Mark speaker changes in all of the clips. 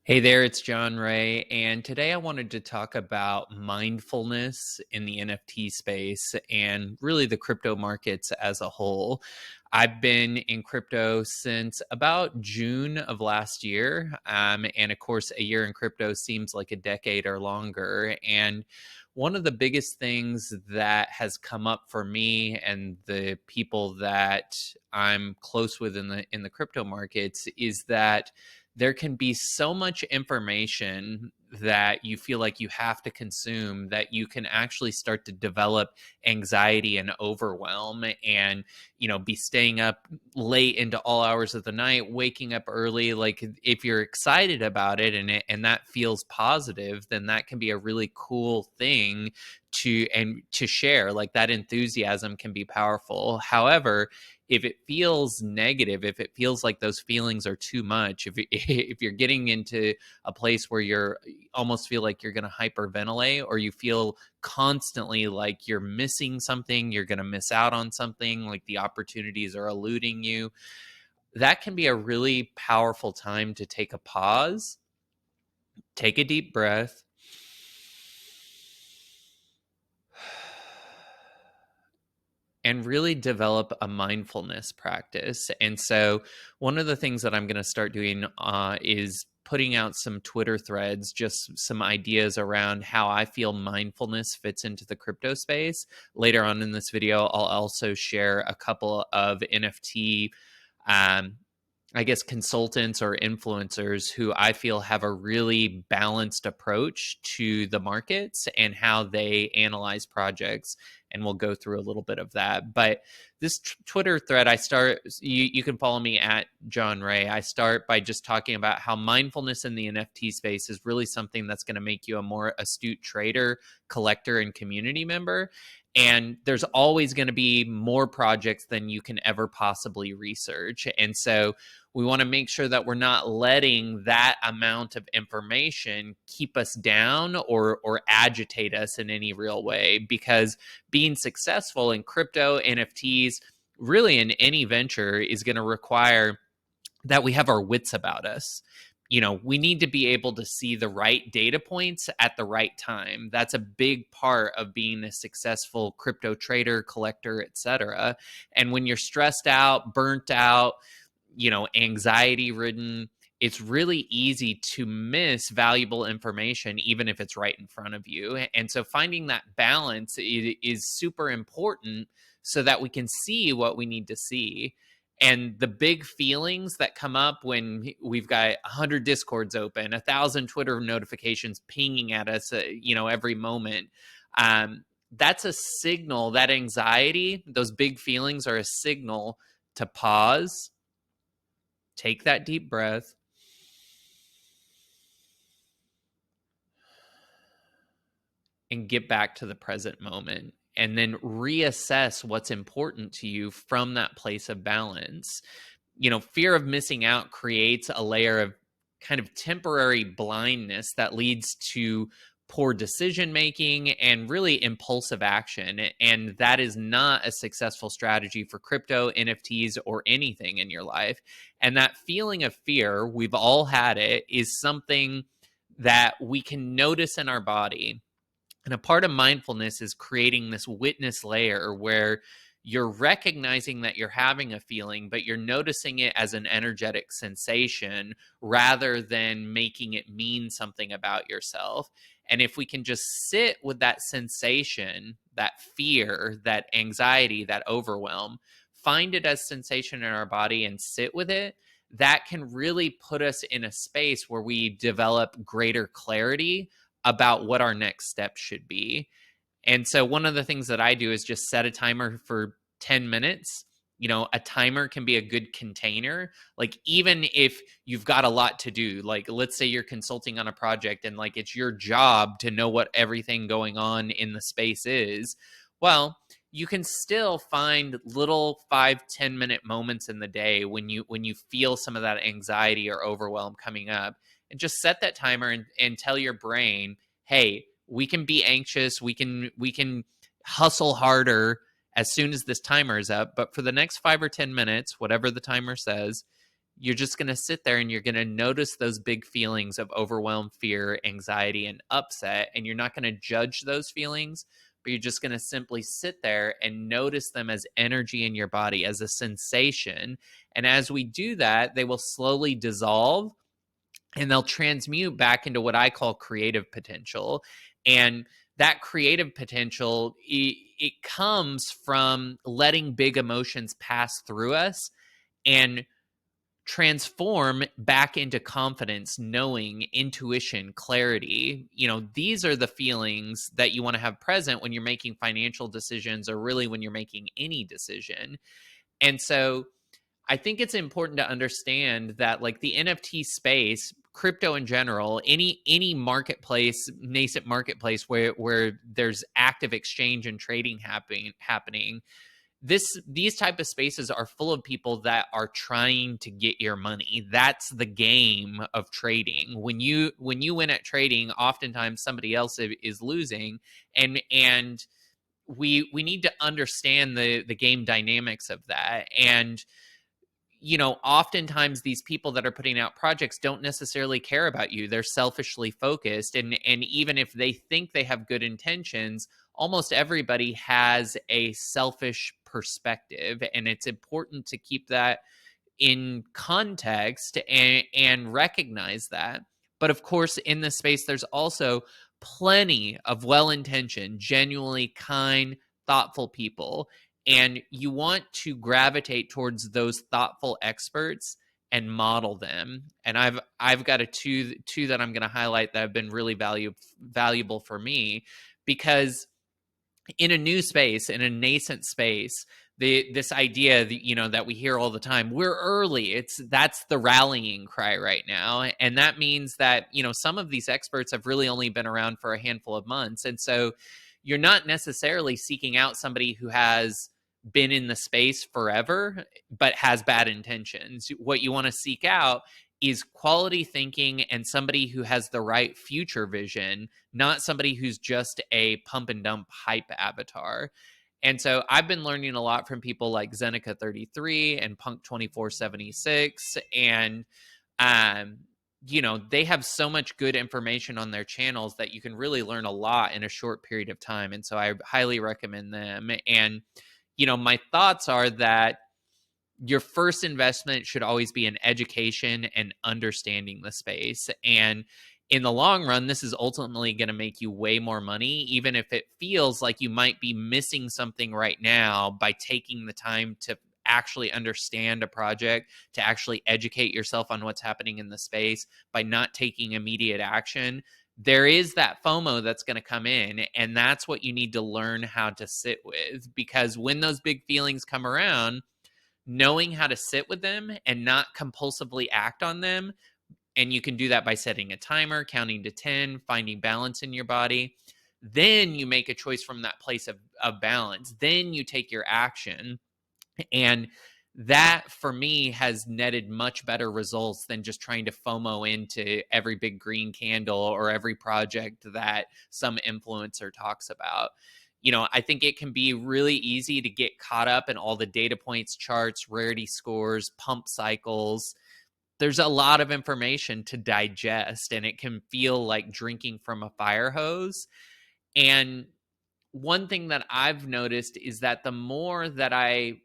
Speaker 1: Hey there, it's John Ray, and today I wanted to talk about mindfulness in the NFT space and really the crypto markets as a whole. I've been in crypto since about June of last year. And of course, a year in crypto seems like a decade or longer. And one of the biggest things that has come up for me and the people that I'm close with in the crypto markets is that there can be so much information that you feel like you have to consume that you can actually start to develop anxiety and overwhelm and be staying up late into all hours of the night, waking up early. Like, if you're excited about it and that feels positive, then that can be a really cool thing to share. Like, that enthusiasm can be powerful. However, if it feels negative, if it feels like those feelings are too much, if you're getting into a place where you're almost feel like you're going to hyperventilate, or you feel constantly like you're missing something, you're going to miss out on something, like the opportunities are eluding you, that can be a really powerful time to take a pause, take a deep breath, and really develop a mindfulness practice. And so, one of the things that I'm going to start doing is putting out some Twitter threads, just some ideas around how I feel mindfulness fits into the crypto space. Later on in this video, I'll also share a couple of NFT um, I guess, consultants or influencers who I feel have a really balanced approach to the markets and how they analyze projects. And we'll go through a little bit of that. But this Twitter thread, you can follow me at John Ray. I start by just talking about how mindfulness in the NFT space is really something that's going to make you a more astute trader, collector, and community member. And there's always going to be more projects than you can ever possibly research. And so we want to make sure that we're not letting that amount of information keep us down or agitate us in any real way, because being successful in crypto, NFTs, really in any venture, is going to require that we have our wits about us. We need to be able to see the right data points at the right time. That's a big part of being a successful crypto trader, collector, etc. And when you're stressed out, burnt out, anxiety-ridden, it's really easy to miss valuable information, even if it's right in front of you. And so finding that balance is super important so that we can see what we need to see. And the big feelings that come up when we've got 100 discords open, 1,000 Twitter notifications pinging at us, every moment, that's a signal. That anxiety, those big feelings, are a signal to pause, take that deep breath, and get back to the present moment, and then reassess what's important to you from that place of balance. Fear of missing out creates a layer of kind of temporary blindness that leads to poor decision making and really impulsive action. And that is not a successful strategy for crypto, NFTs, or anything in your life. And that feeling of fear, we've all had it, is something that we can notice in our body. And a part of mindfulness is creating this witness layer where you're recognizing that you're having a feeling, but you're noticing it as an energetic sensation rather than making it mean something about yourself. And if we can just sit with that sensation, that fear, that anxiety, that overwhelm, find it as sensation in our body and sit with it, that can really put us in a space where we develop greater clarity about what our next step should be. And so one of the things that I do is just set a timer for 10 minutes. A timer can be a good container. Like, even if you've got a lot to do, like let's say you're consulting on a project and like it's your job to know what everything going on in the space is, well, you can still find little 5-10 minute moments in the day when you feel some of that anxiety or overwhelm coming up, and just set that timer and tell your brain, hey, we can be anxious, we can hustle harder as soon as this timer is up, but for the next 5 or 10 minutes, whatever the timer says, You're just going to sit there and you're going to notice those big feelings of overwhelm, fear, anxiety, and upset. And you're not going to judge those feelings, but you're just going to simply sit there and notice them as energy in your body, as a sensation. And as we do that, they will slowly dissolve and they'll transmute back into what I call creative potential. And that creative potential, it comes from letting big emotions pass through us and transform back into confidence, knowing, intuition, clarity. These are the feelings that you want to have present when you're making financial decisions, or really when you're making any decision. And so I think it's important to understand that, like, the NFT space, crypto in general, any marketplace, nascent marketplace where there's active exchange and trading happening, these type of spaces are full of people that are trying to get your money. That's the game of trading. When you win at trading, oftentimes somebody else is losing, and we need to understand the game dynamics of that. And oftentimes these people that are putting out projects don't necessarily care about you. They're selfishly focused. And even if they think they have good intentions, almost everybody has a selfish perspective. And it's important to keep that in context and recognize that. But of course, in this space, there's also plenty of well-intentioned, genuinely kind, thoughtful people. And you want to gravitate towards those thoughtful experts and model them. And I've got two that I'm going to highlight that have been really valuable for me, because in a new space, in a nascent space, this idea that that we hear all the time, we're early. That's the rallying cry right now, and that means that some of these experts have really only been around for a handful of months, and so you're not necessarily seeking out somebody who has been in the space forever but has bad intentions. What you want to seek out is quality thinking and somebody who has the right future vision, not somebody who's just a pump and dump hype avatar. And so I've been learning a lot from people like Zeneca33 and Punk2476. And, they have so much good information on their channels that you can really learn a lot in a short period of time. And so I highly recommend them. And, my thoughts are that your first investment should always be in education and understanding the space. And in the long run, this is ultimately going to make you way more money, even if it feels like you might be missing something right now, by taking the time to actually understand a project, to actually educate yourself on what's happening in the space, by not taking immediate action. There is that FOMO that's going to come in, and that's what you need to learn how to sit with, because when those big feelings come around, knowing how to sit with them and not compulsively act on them. And you can do that by setting a timer, counting to 10, finding balance in your body. Then you make a choice from that place of balance. Then you take your action. And that, for me, has netted much better results than just trying to FOMO into every big green candle or every project that some influencer talks about. I think it can be really easy to get caught up in all the data points, charts, rarity scores, pump cycles. There's a lot of information to digest, and it can feel like drinking from a fire hose. And one thing that I've noticed is that the more that I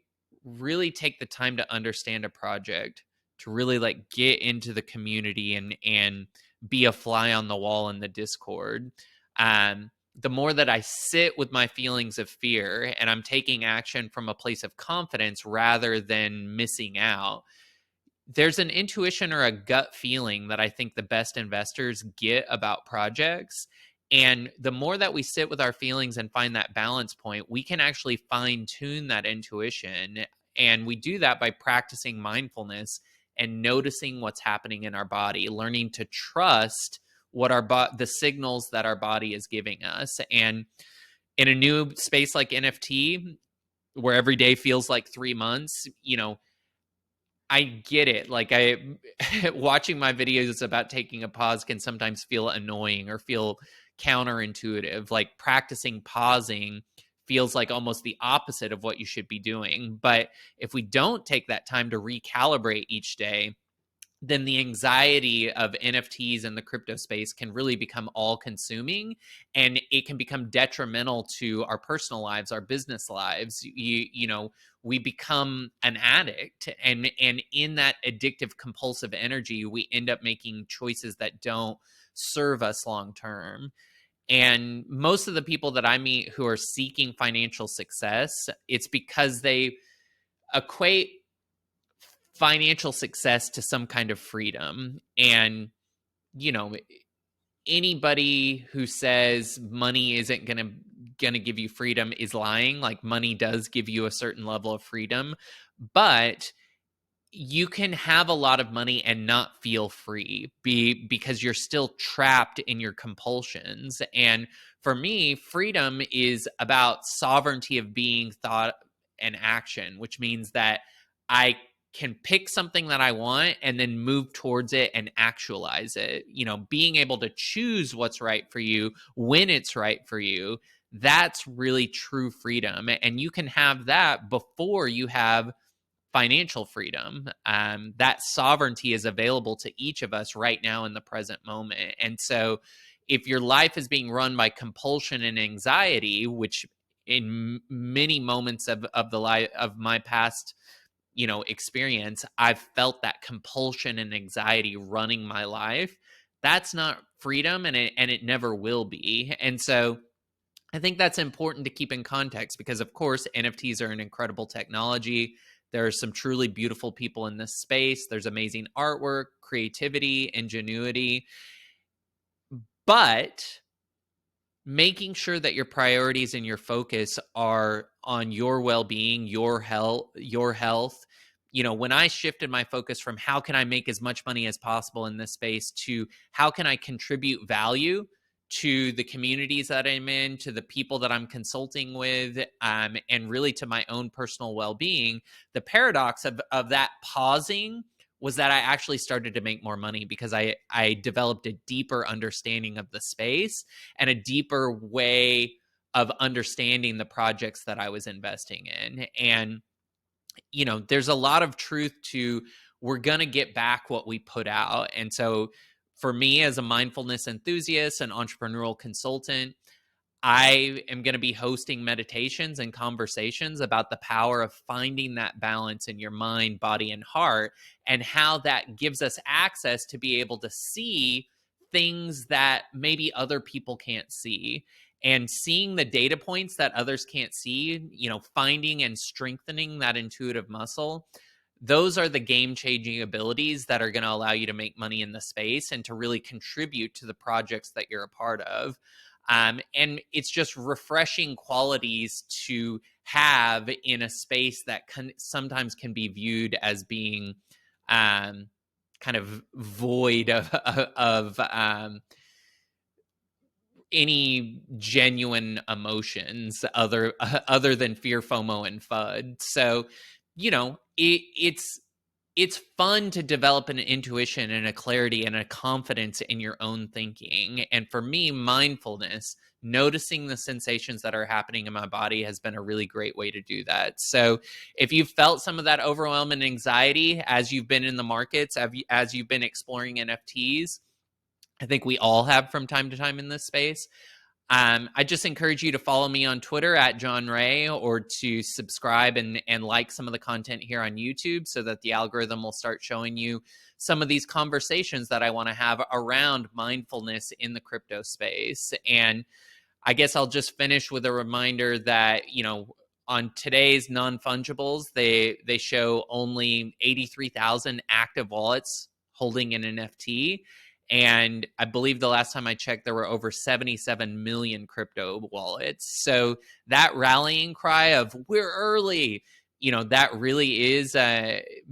Speaker 1: really take the time to understand a project, to really like get into the community and be a fly on the wall in the Discord, the more that I sit with my feelings of fear and I'm taking action from a place of confidence rather than missing out, there's an intuition or a gut feeling that I think the best investors get about projects. And the more that we sit with our feelings and find that balance point, we can actually fine tune that intuition. And we do that by practicing mindfulness and noticing what's happening in our body, learning to trust what the signals that our body is giving us. And in a new space like NFT, where every day feels like 3 months, I get it. Like, watching my videos about taking a pause can sometimes feel annoying or feel counterintuitive. Like, practicing pausing feels like almost the opposite of what you should be doing. But if we don't take that time to recalibrate each day, then the anxiety of NFTs and the crypto space can really become all consuming, and it can become detrimental to our personal lives, our business lives. You know, we become an addict, and in that addictive compulsive energy, we end up making choices that don't serve us long term. And most of the people that I meet who are seeking financial success, it's because they equate financial success to some kind of freedom. And, you know, anybody who says money isn't going to give you freedom is lying. Like, money does give you a certain level of freedom, but you can have a lot of money and not feel free because you're still trapped in your compulsions. And for me, freedom is about sovereignty of being, thought, and action, which means that I can pick something that I want and then move towards it and actualize it. You know, being able to choose what's right for you when it's right for you, that's really true freedom. And you can have that before you have financial freedom. That sovereignty is available to each of us right now in the present moment. And so if your life is being run by compulsion and anxiety, which in many moments of the life of my past, you know, experience, I've felt that compulsion and anxiety running my life, that's not freedom, and it never will be. And so I think that's important to keep in context, because of course NFTs are an incredible technology. There are some truly beautiful people in this space. There's amazing artwork, creativity, ingenuity. But making sure that your priorities and your focus are on your well-being, your health. You know, when I shifted my focus from how can I make as much money as possible in this space to how can I contribute value to the communities that I'm in, to the people that I'm consulting with, and really to my own personal well-being, the paradox of that pausing was that I actually started to make more money because I developed a deeper understanding of the space and a deeper way of understanding the projects that I was investing in. And, you know, there's a lot of truth to, we're going to get back what we put out. And so for me, as a mindfulness enthusiast and entrepreneurial consultant, I am going to be hosting meditations and conversations about the power of finding that balance in your mind, body, and heart, and how that gives us access to be able to see things that maybe other people can't see, and seeing the data points that others can't see, you know, finding and strengthening that intuitive muscle. Those are the game-changing abilities that are going to allow you to make money in the space and to really contribute to the projects that you're a part of. And it's just refreshing qualities to have in a space that sometimes can be viewed as being kind of void of any genuine emotions other than fear, FOMO, and FUD. So, you know, it's fun to develop an intuition and a clarity and a confidence in your own thinking. And for me, mindfulness, noticing the sensations that are happening in my body, has been a really great way to do that. So if you've felt some of that overwhelm and anxiety as you've been in the markets, as you've been exploring NFTs, I think we all have from time to time in this space. I just encourage you to follow me on Twitter at John Ray, or to subscribe and like some of the content here on YouTube, so that the algorithm will start showing you some of these conversations that I want to have around mindfulness in the crypto space. And I guess I'll just finish with a reminder that, you know, on today's non-fungibles, they show only 83,000 active wallets holding an NFT. And I believe the last time I checked, there were over 77 million crypto wallets. So that rallying cry of "we're early," you know, that really is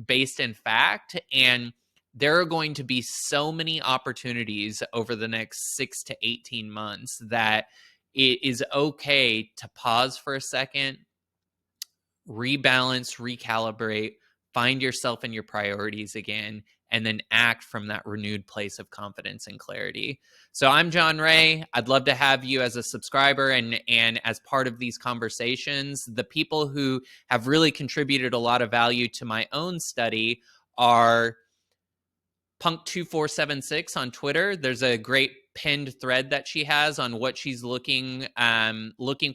Speaker 1: based in fact. And there are going to be so many opportunities over the next 6 to 18 months that it is okay to pause for a second, rebalance, recalibrate, find yourself and your priorities again, and then act from that renewed place of confidence and clarity. So I'm John Ray. I'd love to have you as a subscriber and as part of these conversations. The people who have really contributed a lot of value to my own study are Punk2476 on Twitter. There's a great pinned thread that she has on what she's looking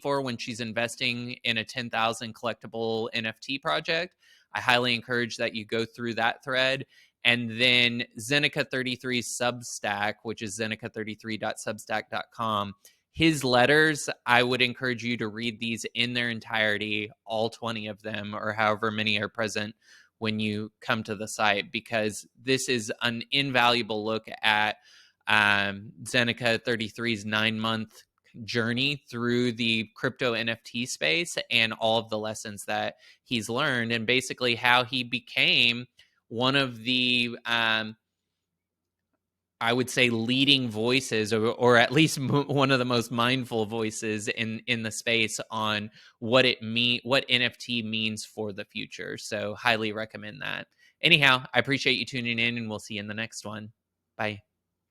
Speaker 1: for when she's investing in a 10,000 collectible NFT project. I highly encourage that you go through that thread. And then Zeneca33's Substack, which is zeneca33.substack.com. His letters, I would encourage you to read these in their entirety, all 20 of them, or however many are present when you come to the site, because this is an invaluable look at Zeneca 33's 9-month journey through the crypto NFT space and all of the lessons that he's learned, and basically how he became one of the I would say leading voices, or at least one of the most mindful voices in the space on what NFT means for the future. So highly recommend that. Anyhow, I appreciate you tuning in, and we'll see you in the next one. Bye.